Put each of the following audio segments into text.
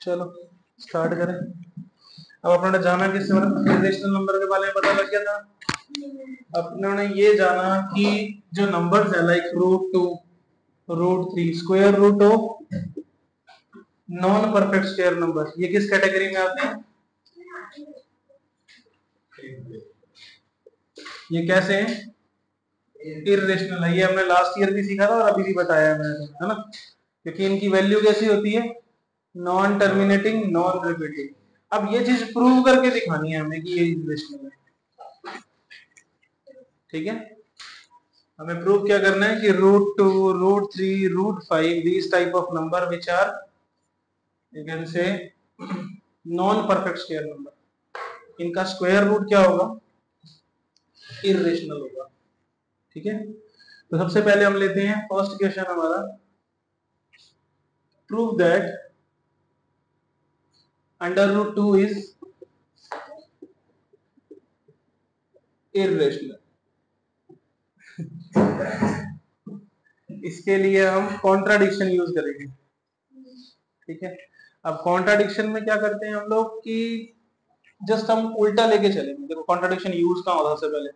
चलो स्टार्ट करें। अब अपने ने जाना किससे, मतलब इरेशनल नंबर के बारे में पता लग गया था। अपने ने ये जाना कि जो नंबर्स है like √2, √3, square root of non perfect square number, ये किस कैटेगरी में आते हैं? ये कैसे हैं? इरेशनल है। ये हमने लास्ट ईयर भी सीखा था और अभी भी बताया है मैंने, है ना, क्योंकि इनकी वैल्यू कैसी होती है? Non terminating, non repeating. अब ये चीज प्रूव करके दिखानी है हमें कि ये इरेशनल है। ठीक है, हमें प्रूव क्या करना है कि √2, √3, √5 these type of number which are you can say non perfect square number, इनका स्क्वायर रूट क्या होगा? इरेशनल होगा। ठीक है, तो सबसे पहले हम लेते हैं फर्स्ट क्वेश्चन हमारा, प्रूव दैट √2 इज इरेशनल। इसके लिए हम कॉन्ट्राडिक्शन यूज करेंगे। ठीक है, अब कॉन्ट्राडिक्शन में क्या करते हैं हम लोग कि जस्ट हम उल्टा लेके चलेंगे। देखो कॉन्ट्राडिक्शन यूज कहाँ होगा? सबसे पहले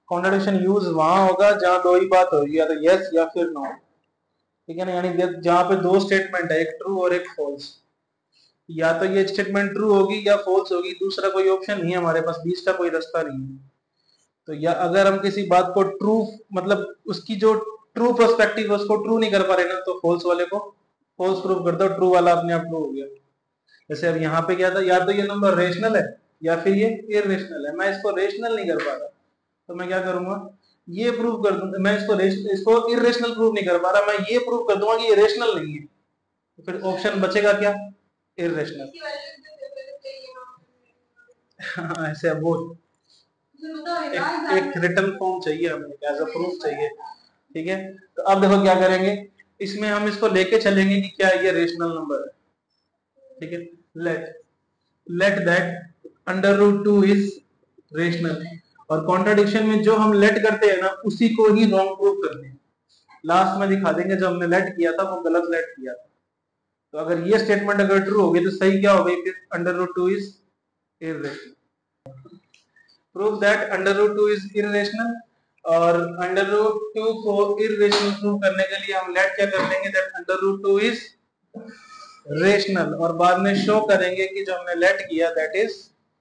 कॉन्ट्राडिक्शन यूज वहां होगा जहां दो ही बात होगी, या तो यस या फिर नो। ठीक है ना, यानी जहां पे दो स्टेटमेंट है, एक ट्रू और एक फॉल्स, या तो ये स्टेटमेंट ट्रू होगी या फॉल्स होगी, दूसरा कोई ऑप्शन नहीं है हमारे पास, बीच का कोई रास्ता नहीं है। तो या अगर हम किसी बात को ट्रू, मतलब उसकी जो ट्रू पर्सपेक्टिव है उसको ट्रू नहीं कर पा रहे ना, तो फॉल्स वाले को फॉल्स प्रूव कर दो, ट्रू वाला अपने आप ट्रू हो गया। जैसे अब यहाँ पे क्या था, या तो ये नंबर रेशनल है या फिर ये इरेशनल है। मैं इसको रेशनल नहीं कर पा रहा, तो मैं क्या करूंगा, ये प्रूव कर दूंगा। मैं इसको इरेशनल प्रूव नहीं कर पा रहा, मैं ये प्रूव कर दूंगा कि ये रेशनल नहीं है। तो फिर ऑप्शन बचेगा क्या? इरेशनल। ऐसे अब वो एक रिटर्न फॉर्म चाहिए हमें, एज अ प्रूफ चाहिए। ठीक है, तो अब देखो क्या करेंगे, इसमें हम इसको लेके चलेंगे कि क्या ये रेशनल नंबर है। ठीक है, लेट दैट √2 इज रेशनल। और कॉन्ट्राडिक्शन में जो हम लेट करते हैं ना, उसी को ही रॉन्ग प्रूव करते हैं। लास्ट में दिखा देंगे जो हमने लेट किया था वो गलत लेट किया था। तो अगर ये स्टेटमेंट अगर ट्रू हो गई तो सही क्या हो गई फिर? √2 is irrational. Prove that √2 is irrational. और √2 को इरेशनल प्रूव करने के लिए हम लेट क्या कर लेंगे, दैट √2 इज रेशनल, और बाद में शो करेंगे कि जो हमने लेट किया that is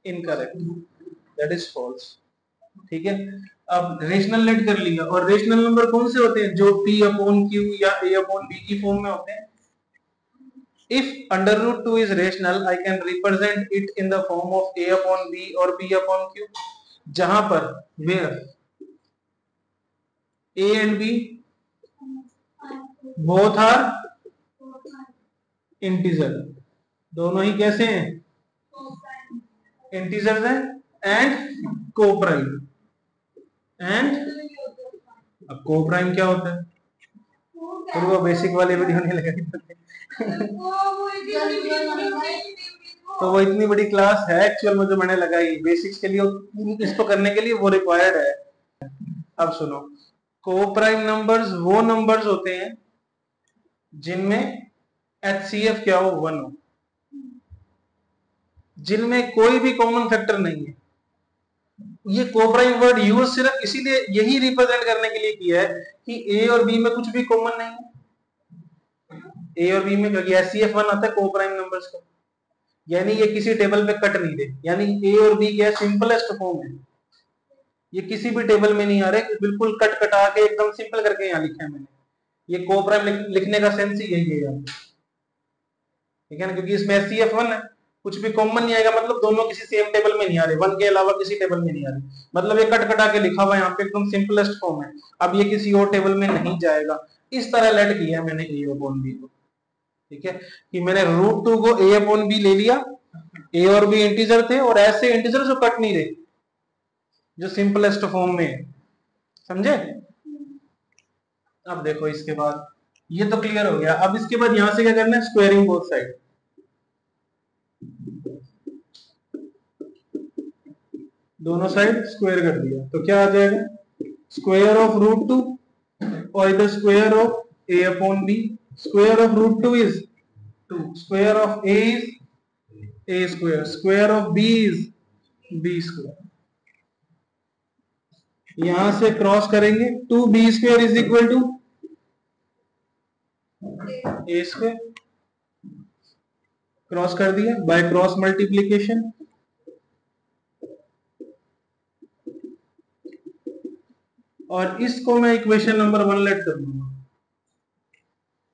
incorrect, that is false. ठीक है, अब रेशनल लेट कर लिया। और रेशनल नंबर कौन से होते हैं? जो P/Q या A/B की फॉर्म में होते हैं। If √2 is rational, I can represent it in the form of A/B or P/Q, जहां पर where A and B both are integer, दोनों ही कैसे हैं? इंटीजर्स हैं, एंड कोप्राइम। एंड अब कोप्राइम क्या होता है? फिर वो बेसिक वाले वीडियो नहीं लगाई तो वो इतनी बड़ी क्लास है एक्चुअल में जो मैंने लगाई बेसिक्स के लिए, इसको करने के लिए वो रिक्वायर्ड है। अब सुनो, कोप्राइम नंबर्स वो नंबर्स होते हैं जिनमें HCF क्या हो? 1 हो, जिनमें कोई भी कॉमन फैक्टर नहीं है। ये कोप्राइम वर्ड यूज सिर्फ इसीलिए, यही रिप्रेजेंट करने के लिए किया है कि ए और बी में कुछ भी कॉमन नहीं है। ए और बी में क्योंकि HCF 1 आता है कोप्राइम नंबर्स का, यानी ये किसी टेबल पे कट नहीं रहे, यानी ए और बी क्या सिंपलेस्ट फॉर्म है, ये किसी भी टेबल में नहीं आ रहे, बिल्कुल कट कटा के एकदम सिंपल करके यहाँ लिखा है मैंने। ये कोप्राइम लिखने का सेंस ही यही है। ठीक है ना, क्योंकि इसमें HCF 1 है, कुछ भी कॉमन नहीं आएगा, मतलब दोनों किसी सेम टेबल में नहीं आ रहे, 1 के अलावा किसी टेबल में नहीं आ रहे, मतलब ये कट कटा के लिखा हुआ है यहाँ पे, एकदम सिंपलेस्ट फॉर्म है। अब ये किसी और टेबल में नहीं जाएगा। इस तरह लेट किया है मैंने A/B को। ठीक है, कि मैंने √2 को A/B ले लिया, ए और बी इंटीजर थे, और ऐसे इंटीजर जो कट नहीं रहे, जो सिंपलेस्ट फॉर्म में है। समझे? अब देखो इसके बाद ये तो क्लियर हो गया। अब इसके बाद यहां से क्या करना है? Squaring both side. दोनों साइड स्क्वायर कर दिया तो क्या आ जाएगा? स्क्वायर ऑफ √2 और इधर square of A/B। Square of √2 is 2, square of a is a square, square of b is b square. यहां से क्रॉस करेंगे 2b square is equal to a square, cross कर दिया बाय क्रॉस मल्टीप्लीकेशन। और इसको मैं इक्वेशन नंबर 1 लेट कर लूंगा।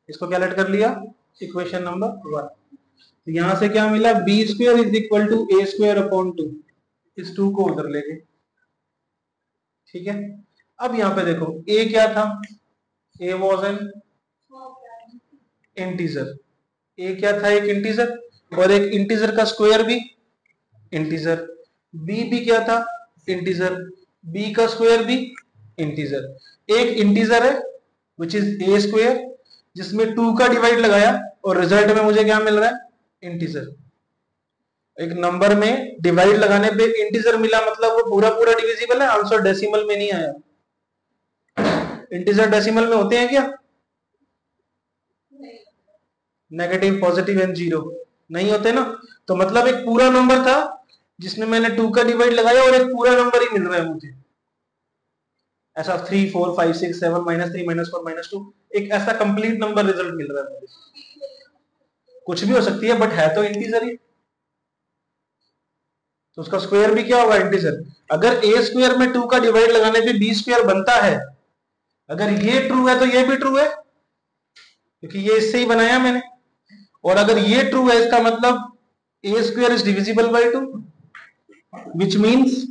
इसको क्या लेट कर लिया? Equation number 1। तो यहां से क्या मिला? B square is equal to a square upon 2। इस 2 को उधर ले गए, ठीक है। अब यहां पे देखो a क्या था? a was an integer. a क्या था? एक इंटीजर, और एक इंटीजर का स्क्वायर भी इंटीजर। b भी क्या था? इंटीजर, b का स्क्वायर भी इंटीजर। एक इंटीजर है विच इज a स्क्वायर, जिसमें 2 का डिवाइड लगाया और रिजल्ट में मुझे क्या मिल रहा है? इंटीजर। एक नंबर में डिवाइड लगाने पे इंटीजर मिला, मतलब वो पूरा पूरा डिविजिबल है, आंसर डेसिमल में नहीं आया। इंटीजर डेसिमल में होते हैं क्या? नेगेटिव, पॉजिटिव एंड जीरो नहीं होते ना। तो मतलब एक पूरा नंबर था जिसमें मैंने 2 का डिवाइड लगाया और एक पूरा नंबर ही मिल रहा है मुझे। ऐसा 3 4 5 6 7 -3 -4 -2, एक ऐसा कंप्लीट नंबर रिजल्ट मिल रहा है मुझे। कुछ भी हो सकती है बट है तो इंटीजर ही, तो उसका स्क्वायर भी क्या होगा? इंटीजर। अगर a स्क्वायर में 2 का डिवाइड लगाने पे b स्क्वायर बनता है, अगर ये ट्रू है तो ये भी ट्रू है, क्योंकि ये इससे ही बनाया मैंने। और अगर ये ट्रू है, इसका मतलब a square is divisible by 2, which means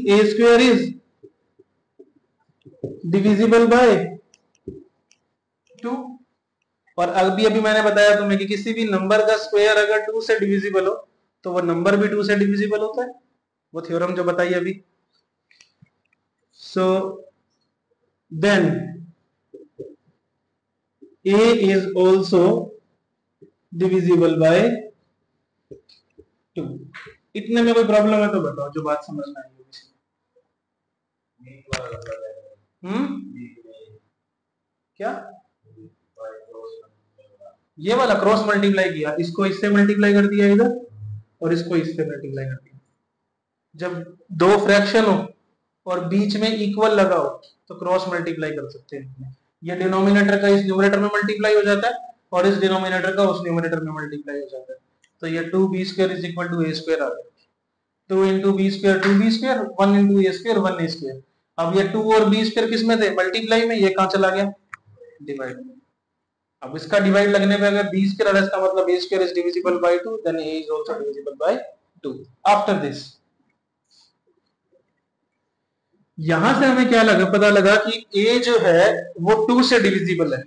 a square is divisible by 2। और अभी अभी मैंने बताया तुम्हें कि किसी भी नंबर का स्क्वायर अगर 2 से डिविजिबल हो तो वो नंबर भी 2 से डिविजिबल होता है, वो थ्योरम जो बताई अभी। So then a is also divisible by 2। इतने में कोई प्रॉब्लम है तो बताओ, जो बात समझ में आई होगी। क्या? ये वाला क्रॉस मल्टीप्लाई किया, इसको इससे मल्टीप्लाई कर दिया इधर और इसको इससे मल्टीप्लाई कर दिया। जब दो फ्रैक्शन हो और बीच में इक्वल लगा हो तो क्रॉस मल्टीप्लाई कर सकते हैं। ये डिनोमिनेटर का इस न्यूमरेटर में मल्टीप्लाई हो जाता है और इस डिनोमिनेटर का उस न्यूमरेटर में मल्टीप्लाई हो जाता है। तो ये 2b square is equal to a square आ गया। 2 into b square 2b square, 1 into a square 1a square. अब ये 2 और b स्क्वायर किस में थे? मल्टीप्लाई में। ये कहां चला गया? डिवाइड में। अब इसका डिवाइड लगने पे अगर b स्क्वायर है, इसका मतलब a square is divisible by 2, then a is also divisible by 2। After this यहां से हमें क्या लगा? पता लगा कि a जो है वो 2 से डिविजिबल है।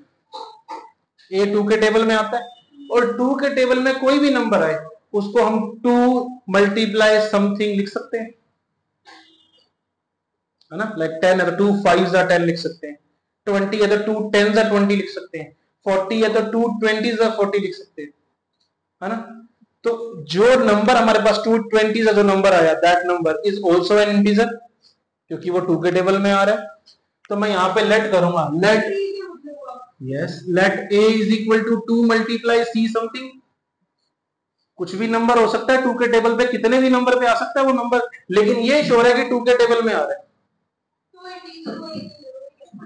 a 2 के टेबल में आता है और 2 के टेबल में कोई भी नंबर आए उसको हम 2 मल्टीप्लाई समथिंग लिख सकते हैं, है ना। लाइक 10 है तो 2 5s are 10 लिख सकते हैं, 20 है तो 2 10s are 20 लिख सकते हैं, 40 है तो 2 20s are 40 लिख सकते हैं, है ना। तो जो नंबर हमारे पास 2 20s जो नंबर आया, that number is also an integer, क्योंकि वो 2 के टेबल में आ रहा है। तो मैं यहां पे लेट करूंगा, late let a is equal to 2 multiply c something। कुछ भी नंबर हो सकता है 2 के टेबल पे, कितने भी नंबर पे आ सकता है वो नंबर, लेकिन ये श्योर है कि 2 के टेबल में आ रहा है।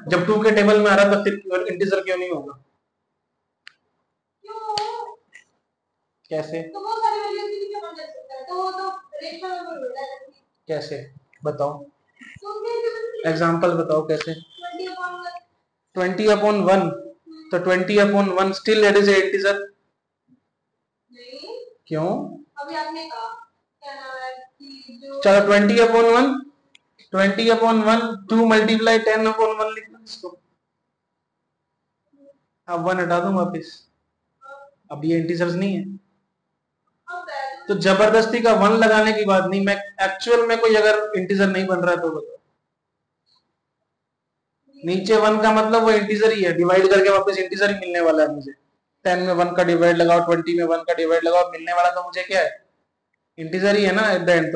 जब 2 के टेबल में आ रहा है तो फिर इंटीजर क्यों नहीं होगा? कैसे? तो वो सारी वैल्यूज भी क्या बन सकता है, तो वो तो रेशनल नंबर होता है। कैसे बताओ? एग्जांपल बताओ कैसे? 20/1, तो 20/1 still it is a integer. नहीं, क्यों? अभी आपने कहा क्या नाम है कि जो चलो 20/1 2 मल्टीप्लाई 10/1 लिखना इसको। अब 1 हटा दूं वापिस, अब ये इंटीजर्स नहीं है तो जबरदस्ती का 1 लगाने की बात नहीं। मैं एक्चुअल में कोई अगर इंटीजर नहीं बन रहा है तो बताओ। नीचे 1 का मतलब वो इंटीजर ही है, डिवाइड करके वापस इंटीजर ही मिलने वाला है मुझे। 10 में 1 का डिवाइड लगाओ, 20 में 1 का डिवाइड लगाओ, मिलने वाला तो मुझे क्या है? इंटीजर ही है ना एट द एंड।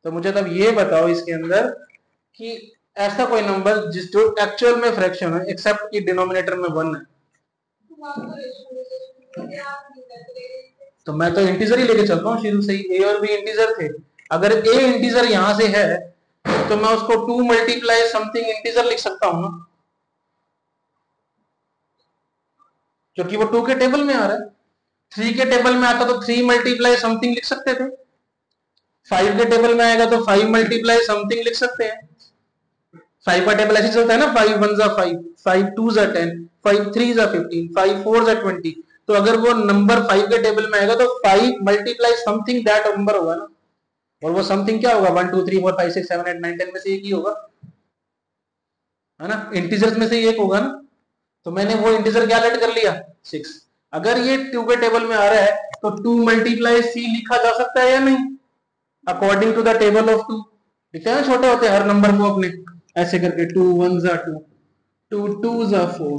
तो मुझे तब ये बताओ इसके अंदर कि ऐसा कोई नंबर जिस जो एक्चुअल में फ्रैक्शन है एक्सेप्ट कि डिनोमिनेटर में 1 है। तो मैं तो इंटीजर ही लेके चलता हूँ शुरू से ही, ए और बी इंटीजर थे। अगर ए इंटीजर यहां से है तो मैं उसको 2 मल्टीप्लाई समथिंग इंटीजर लिख सकता हूं ना, क्योंकि वो 2 के टेबल में आ रहा है। 3 के टेबल में आता तो 3 मल्टीप्लाई समथिंग लिख सकते थे। 5 के टेबल में आएगा तो 5 मल्टीप्लाई समथिंग लिख सकते हैं। 5 का टेबल ऐसे चलता है ना, 5 1 5, 5 2 10, 5 3 15, 5 4 20। तो अगर वो नंबर 5 के टेबल में आएगा तो 5 मल्टीप्लाई समथिंग दैट नंबर होगा ना, और वो समथिंग क्या होगा, 1 2 3 4 5 6 7 8 9 10 में से एक ही होगा, है ना, इंटीजर्स में से एक होगा ना। तो मैंने वो इंटीजर क्या लेट कर लिया, 6। अगर ये 2 के टेबल में आ रहा है तो 2 मल्टीप्लाई सी लिखा जा सकता है या नहीं, according to the table of 2। लिखते हैं छोटे होते हैं हर नंबर को अपने ऐसे करके, 2 1 2, 2 2 4,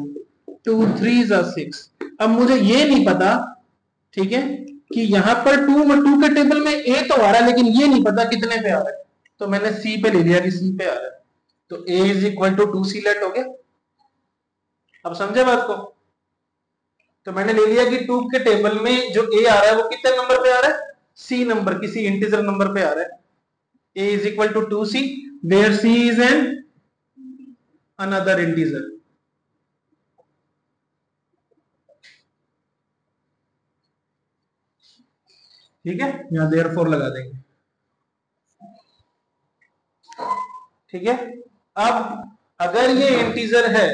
2 3 6। अब मुझे ये नहीं पता, ठीक है, कि यहां पर 2 के टेबल में ए तो आ रहा है लेकिन ये नहीं पता कितने पे आ रहा है, तो मैंने सी पे ले लिया कि सी पे आ रहा है, तो a is equal to 2 c लेट हो गया। अब समझे बात को? तो मैंने ले लिया कि 2 के टेबल में जो ए आ रहा है वो कितने नंबर पे आ रहा है, सी नंबर, किसी इंटीजर नंबर पे आ रहा है। a is equal to 2c where c is an another integer। ठीक है, यहां therefore लगा देंगे। ठीक है, अब अगर ये इंटीजर है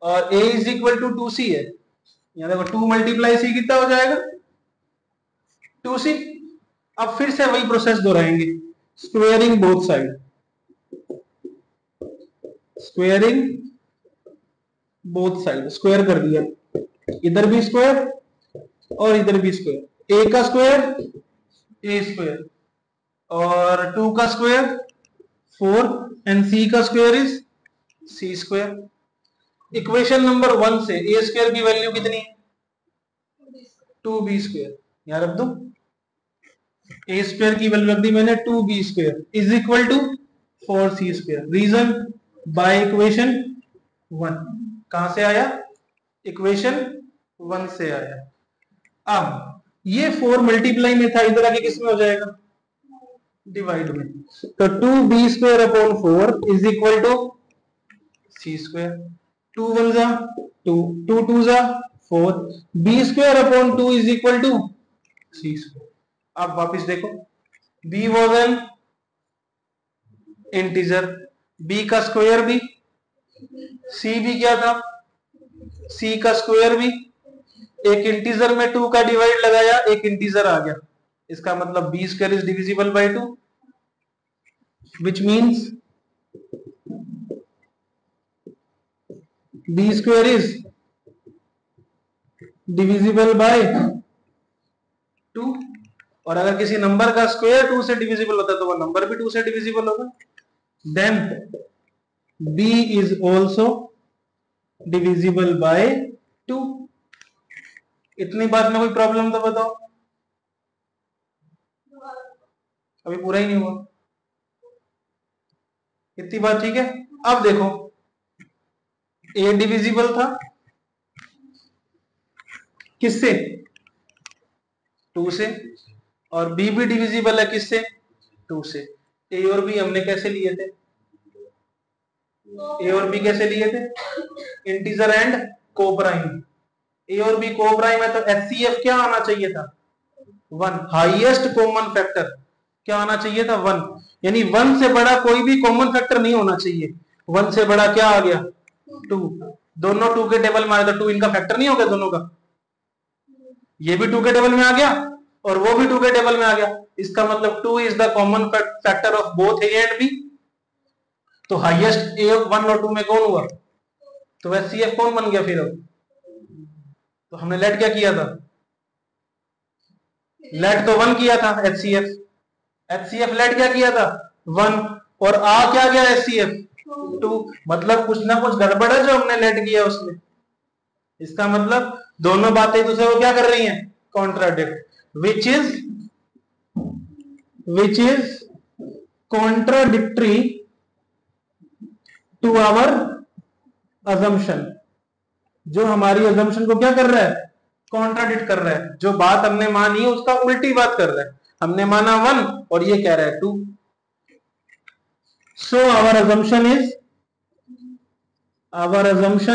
और a is equal to 2c है, यहां देखो 2 मल्टीप्लाई c कितना हो जाएगा, 2c। अब फिर से वही प्रोसेस दोहराएंगे, squaring both side, squaring both side, square कर दिया, इधर भी स्क्वायर और इधर भी स्क्वायर, a का स्क्वायर a स्क्वायर और 2 का स्क्वायर 4 एंड c का square is c square. Equation number 1 से a स्क्वायर की वैल्यू कितनी है, 2b स्क्वायर, यहां रख दो, a स्क्वायर की वैल्यू रख दी मैंने 2b square is equal to 4c square. Reason by equation 1, कहां से आया, इक्वेशन 1 से आया। अब ये 4 मल्टीप्लाई में था, इधर आके किस में हो जाएगा, डिवाइड में, तो 2b square upon 4 is equal to c square. 2 1 जा 2, 2 2 जा 4, b square upon 2 is equal to c square. अब वापस देखो, b was an integer, b का स्क्वायर भी, c भी क्या था, c का स्क्वायर भी, एक इंटीजर में 2 का डिवाइड लगाया, एक इंटीजर आ गया, इसका मतलब b square is divisible by 2, which means b square is divisible by 2। और अगर किसी नंबर का स्क्वायर 2 से डिविजिबल होता है तो वह नंबर भी 2 से डिविजिबल होगा। देन b is also divisible by 2। इतनी बात में कोई प्रॉब्लम तो बताओ, अभी पूरा ही नहीं हुआ, इतनी बात ठीक है। अब देखो a डिविजिबल था किससे, 2 से, और b भी डिविजिबल है किससे, 2 से। a और b हमने कैसे लिए थे, a और b कैसे लिए थे, इंटीजर एंड कोप्राइम। a और b कोप्राइम है तो HCF क्या आना चाहिए था, 1, हाईएस्ट कॉमन फैक्टर क्या आना चाहिए था, 1, यानी 1 से बड़ा कोई भी कॉमन फैक्टर नहीं होना चाहिए। 1 से बड़ा क्या आ गया, 2, दोनों 2 के टेबल में आया तो 2 इनका फैक्टर नहीं हो गया दोनों का, ये भी 2 के टेबल में आ गया और वो भी 2 के टेबल में आ गया, इसका मतलब 2 is the common factor of both a and b. तो हाईएस्ट ए 1 और 2 में कौन हुआ, तो HCF कौन बन गया फिर। अब तो हमने लेट क्या किया था, लेट तो 1 किया था, HCF लेट क्या किया था, 1, और आ क्या गया HCF 2, मतलब कुछ ना कुछ गड़बड़ है जो हमने लेट किया उसमें। इसका मतलब दोनों बातें दूसरे को क्या कर रही हैं, contradict, which is contradictory to our assumption, जो हमारी अजम्पशन को क्या कर रहा है, कॉन्ट्राडिक्ट कर रहा है। जो बात हमने मानी है उसका उल्टी बात कर रहा है। हमने माना 1 और ये कह रहा है 2। So our assumption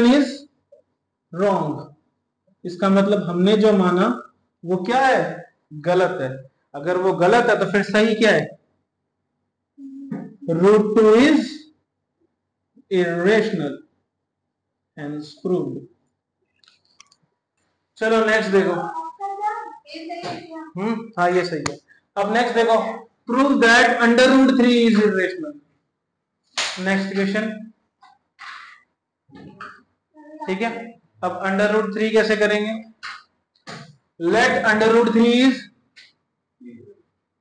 is wrong. इसका मतलब हमने जो माना वो क्या है, गलत है। अगर वो गलत है तो फिर सही क्या है, √2 इज इरेशनल एंड प्रूव्ड। चलो नेक्स्ट देखो। हाँ ये सही है। अब नेक्स्ट देखो, prove that √3 is irrational. Next question, ठीक है। अब √3 कैसे करेंगे, लेट √3 इज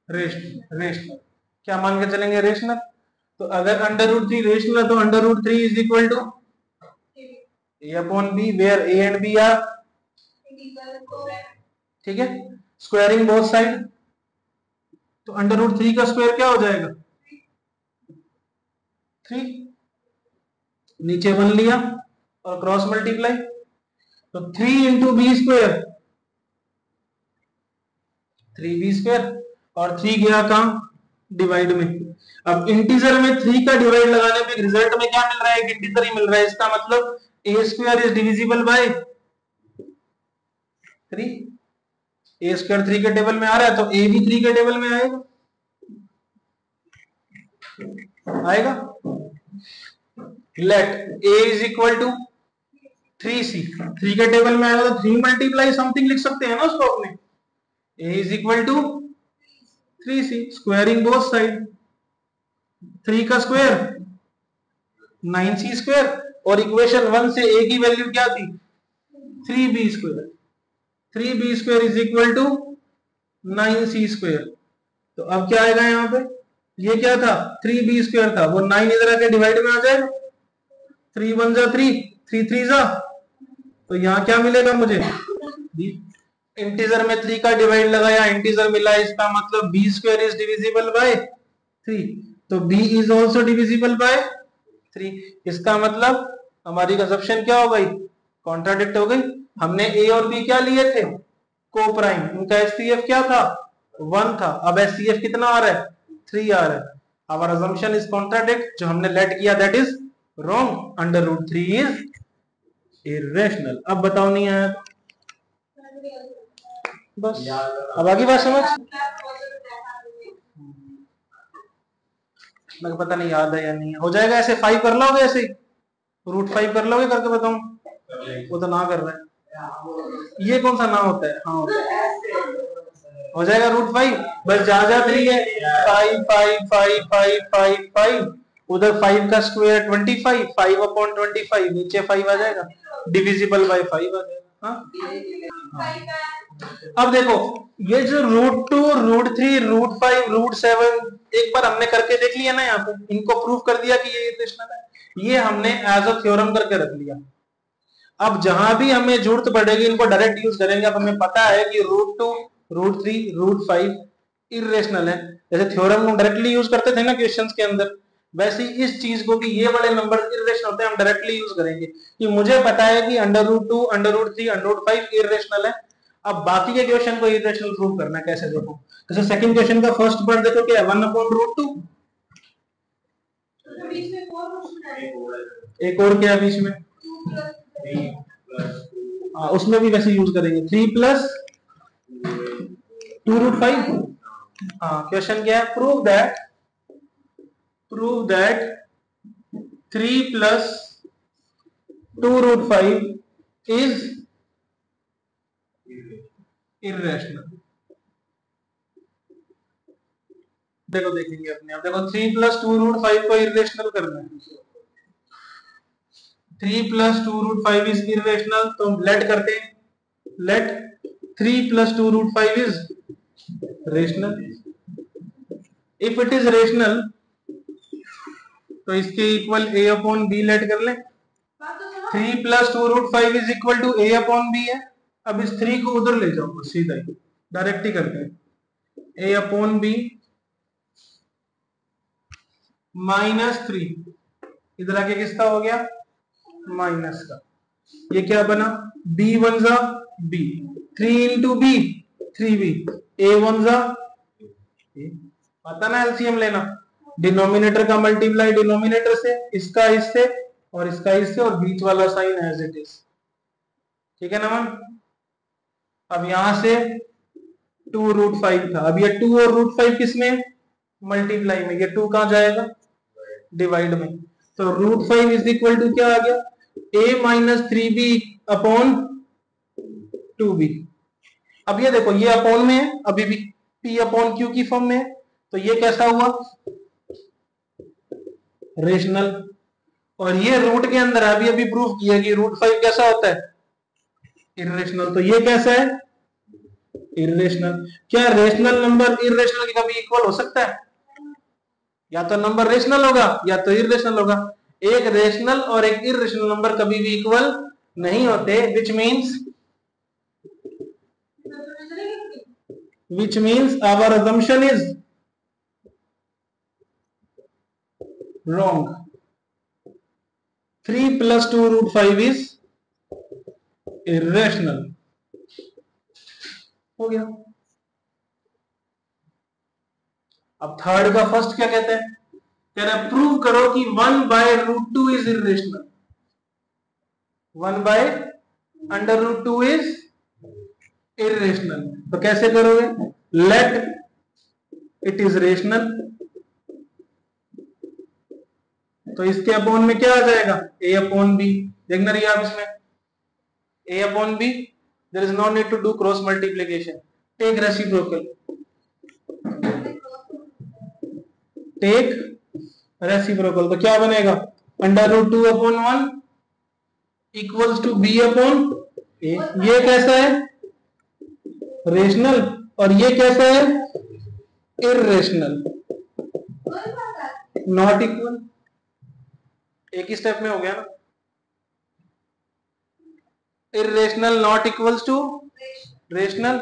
रेशनल। क्या मान के चलेंगे, रेशनल। तो अगर √3 रेशनल है तो √3 is equal to a/b, where a and b are, ठीक है, स्क्वायरिंग बोथ साइड। तो √3 का स्क्वायर क्या हो जाएगा, 3, नीचे 1 लिया और क्रॉस मल्टीप्लाई, तो 3 इंटू बी स्क्वायर, 3b², और 3 गया कहां, डिवाइड में। अब इंटीजर में 3 का डिवाइड लगाने पे रिजल्ट में क्या मिल रहा है, एक इंटीजर ही मिल रहा है। इसका मतलब a² is divisible bye 3। a² 3 के टेबल में आ रहा है तो a भी 3 के टेबल में आएगा। Let a is equal to 3c, 3 के टेबल में आएगा तो 3 मल्टीप्लाई समथिंग लिख सकते हैं ना उसको अपने। a is equal to 3c, squaring both side, 3 का स्क्वायर 9c², और इक्वेशन 1 से a की वैल्यू क्या थी, 3b², 3b² is equal to 9c²। तो अब क्या आएगा यहाँ पे, ये क्या था, 3b² था, वो 9 इधर आके डिवाइड में आ जाएगा, 3 1 जा 3, 3 3 जा, तो यहाँ क्या मिलेगा मुझे, इंटीजर में 3 का डिवाइड लगाया, इंटीजर मिला, इसका मतलब b² इज डिविजिबल बाय 3, तो b is also divisible by 3। इसका मतलब हमारी कंसेप्शन क्या हो गई, कॉन्ट्राडिक्ट हो गई। हमने a और b क्या लिए थे, को प्राइम, उनका एचसीएफ क्या था, 1 था। अब एचसीएफ कितना आ रहा है, 3 आ रहा है। आवर अजम्पशन इज कॉन्ट्राडिक्ट, जो हमने लेट किया that is wrong, √3 is irrational. अब बताओ नहीं आया तो बस, अब आगे बात समझ। मैं पता नहीं याद है या नहीं, हो जाएगा ऐसे 5 कर लोगे, ऐसे √5 कर लोगे, करके बताऊं, वो तो ना कर रहा है। ये कौन सा ना होता है, हाँ हो जाएगा √5, बस जहां जहां 3 है 5 5 5 5 5 5, उधर 5 का स्क्वायर 25, 5/25, नीचे 5 आ जाएगा, डिविजिबल बाय 5 आ जाएगा। हाँ अब देखो, ये जो √2 √3 √5 √7 एक बार हमने करके देख लिया ना, यहाँ पे इनको प्रूव कर दिया कि ये इरेशनल है, ये हमने एज अ थ्योरम करके रख लिया। अब जहां भी हमें जरूरत पड़ेगी इनको डायरेक्ट यूज करेंगे। अब हमें पता है कि √2 √3 √5 इरेशनल है, जैसे थ्योरम हम डायरेक्टली यूज करते थे ना क्वेश्चंस के अंदर, वैसे ही इस चीज को कि ये वाले नंबर इरेशनल होते हैं हम डायरेक्टली यूज करेंगे कि मुझे पता है कि √2 √3 √5 इरेशनल है। अब बाकी के क्वेश्चन को इरेशनल प्रूव करना है, कैसे देखो, जैसे सेकंड क्वेश्चन का फर्स्ट पार्ट देखो क्या है, 1/√2, एक और क्या है बीच में, उसमें भी वैसे यूज करेंगे 3 + 2√5। क्वेश्चन क्या है, प्रूव दैट 3 + 2√5 इज इरेशनल। देखो देखेंगे अपने आप, देखो 3 + 2√5 को इरेशनल करना है, 3 + 2√5 इज इरेशनल, तो हम लेट करते हैं, let 3 + 2√5 is rational. If it is rational तो इसके इक्वल a/b लेट कर लें, 3 + 2√5 इज इक्वल टू a/b है। अब इस 3 को उधर ले जाओ, सीधा ही डायरेक्ट ही करते हैं, a/b -3 इधर आके किसका हो गया, माइनस का। ये क्या बना, b वन जा b, 3 into b 3b, a one जा पता ना एलसीएम लेना, डिनोमिनेटर का मल्टीप्लाई डिनोमिनेटर से, इसका इससे और इसका इससे, और बीच वाला साइन एज इट इज। ठीक है ना मैम। अब यहां से 2√5 था, अब ये 2 और √5 किसमें, मल्टीप्लाई में, ये 2 कहां जाएगा, डिवाइड में। तो √5 इज इक्वल टू क्या आ गया, a minus 3b upon 2b। अब ये देखो ये अपॉन में है अभी भी, p अपॉन q की फॉर्म में है, तो ये कैसा हुआ, रेशनल। और ये रूट के अंदर अभी अभी प्रूफ किया कि √5 कैसा होता है, इरेशनल। तो ये कैसा है, इरेशनल। क्या रेशनल नंबर इरेशनल के कभी इक्वल हो सकता है, या तो नंबर रेशनल होगा या तो इरेशनल होगा। एक रेशनल और एक इरेशनल नंबर कभी भी इक्वल नहीं होते, which means our assumption is wrong. 3 plus 2√5 is irrational. हो गया। अब थर्ड का फर्स्ट क्या कहते हैं, कह रहे प्रूव करो कि 1/√2 इज इरेशनल, 1/√2 इज इरेशनल। तो कैसे करोगे, लेट इट इज रेशनल, तो इसके अपॉन में क्या आ जाएगा, a अपॉन b। देखना रही आप इसमें a upon b, there is no need to do cross multiplication, take reciprocal, take reciprocal. तो क्या बनेगा, √2 upon 1 equals to b upon a। ये कैसा है, रेशनल, और ये कैसा है, इरेशनल, नॉट इक्वल। एक ही स्टेप में हो गया ना, irrational not equals to rational.